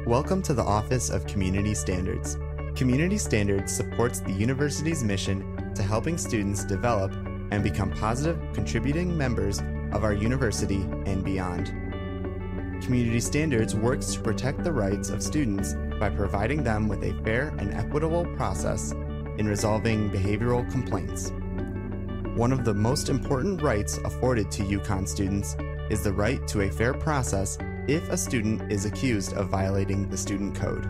Welcome to the Office of Community Standards. Community Standards supports the university's mission to helping students develop and become positive, contributing members of our university and beyond. Community Standards works to protect the rights of students by providing them with a fair and equitable process in resolving behavioral complaints. One of the most important rights afforded to UConn students is the right to a fair process if a student is accused of violating the student code.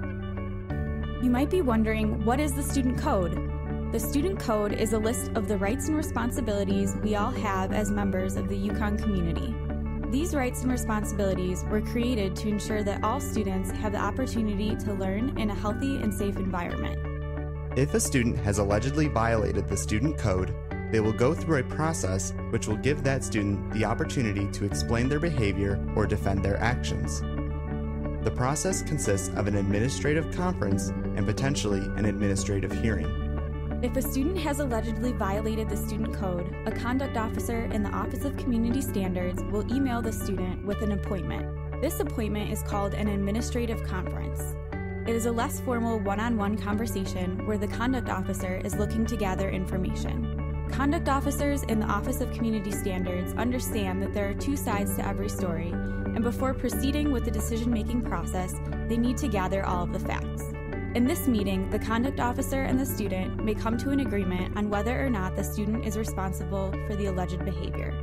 You might be wondering, what is the student code? The student code is a list of the rights and responsibilities we all have as members of the UConn community. These rights and responsibilities were created to ensure that all students have the opportunity to learn in a healthy and safe environment. If a student has allegedly violated the student code, they will go through a process which will give that student the opportunity to explain their behavior or defend their actions. The process consists of an administrative conference and potentially an administrative hearing. If a student has allegedly violated the student code, a conduct officer in the Office of Community Standards will email the student with an appointment. This appointment is called an administrative conference. It is a less formal one-on-one conversation where the conduct officer is looking to gather information. Conduct officers in the Office of Community Standards understand that there are two sides to every story, and before proceeding with the decision-making process, they need to gather all of the facts. In this meeting, the conduct officer and the student may come to an agreement on whether or not the student is responsible for the alleged behavior.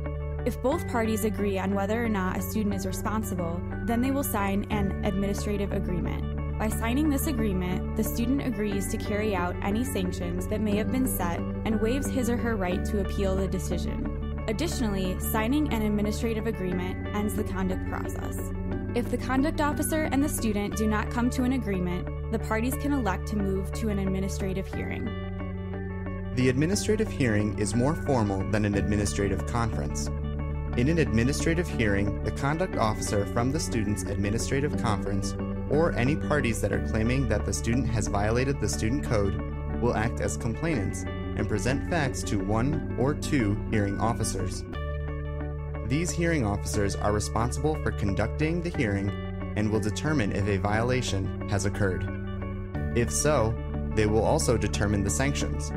If both parties agree on whether or not a student is responsible, then they will sign an administrative agreement. By signing this agreement, the student agrees to carry out any sanctions that may have been set and waives his or her right to appeal the decision. Additionally, signing an administrative agreement ends the conduct process. If the conduct officer and the student do not come to an agreement, the parties can elect to move to an administrative hearing. The administrative hearing is more formal than an administrative conference. In an administrative hearing, the conduct officer from the student's administrative conference or any parties that are claiming that the student has violated the student code will act as complainants and present facts to one or two hearing officers. These hearing officers are responsible for conducting the hearing and will determine if a violation has occurred. If so, they will also determine the sanctions.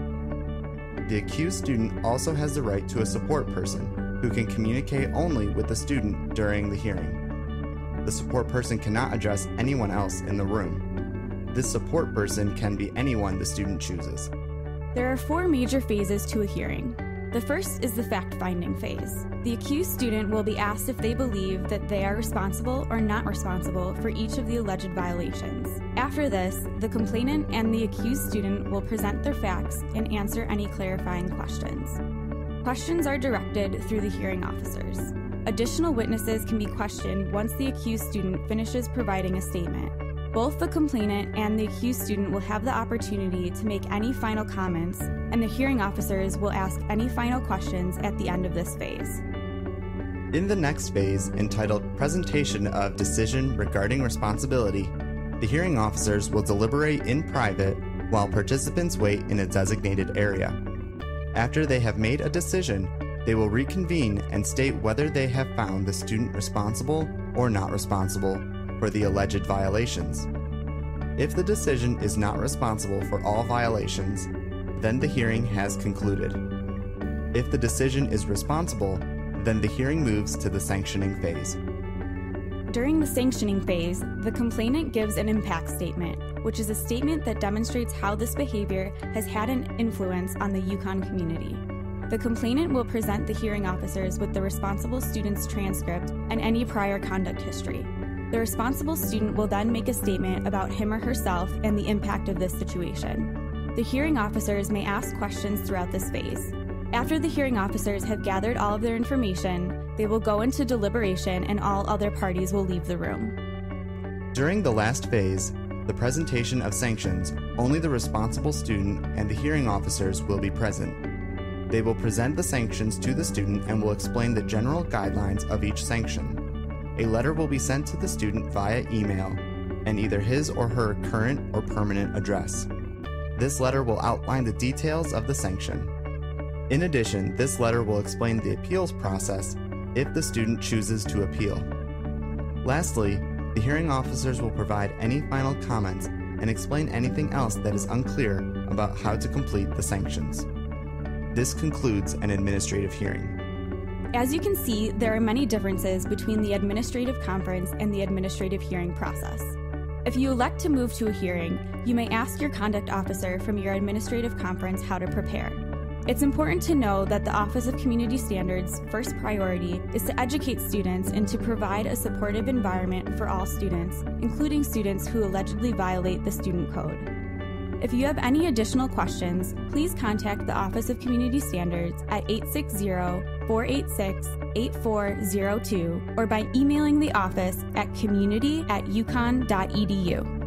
The accused student also has the right to a support person who can communicate only with the student during the hearing. The support person cannot address anyone else in the room. This support person can be anyone the student chooses. There are 4 major phases to a hearing. The first is the fact-finding phase. The accused student will be asked if they believe that they are responsible or not responsible for each of the alleged violations. After this, the complainant and the accused student will present their facts and answer any clarifying questions. Questions are directed through the hearing officers. Additional witnesses can be questioned once the accused student finishes providing a statement. Both the complainant and the accused student will have the opportunity to make any final comments, and the hearing officers will ask any final questions at the end of this phase. In the next phase, entitled Presentation of Decision Regarding Responsibility, the hearing officers will deliberate in private while participants wait in a designated area. After they have made a decision, they will reconvene and state whether they have found the student responsible or not responsible for the alleged violations. If the decision is not responsible for all violations, then the hearing has concluded. If the decision is responsible, then the hearing moves to the sanctioning phase. During the sanctioning phase, the complainant gives an impact statement, which is a statement that demonstrates how this behavior has had an influence on the UConn community. The complainant will present the hearing officers with the responsible student's transcript and any prior conduct history. The responsible student will then make a statement about him or herself and the impact of this situation. The hearing officers may ask questions throughout this phase. After the hearing officers have gathered all of their information, they will go into deliberation and all other parties will leave the room. During the last phase, the presentation of sanctions, only the responsible student and the hearing officers will be present. They will present the sanctions to the student and will explain the general guidelines of each sanction. A letter will be sent to the student via email and either his or her current or permanent address. This letter will outline the details of the sanction. In addition, this letter will explain the appeals process if the student chooses to appeal. Lastly, The hearing officers will provide any final comments and explain anything else that is unclear about how to complete the sanctions. This concludes an administrative hearing. As you can see, there are many differences between the administrative conference and the administrative hearing process. If you elect to move to a hearing, you may ask your conduct officer from your administrative conference how to prepare. It's important to know that the Office of Community Standards' first priority is to educate students and to provide a supportive environment for all students, including students who allegedly violate the student code. If you have any additional questions, please contact the Office of Community Standards at 860-486-8402 or by emailing the office at community@uconn.edu.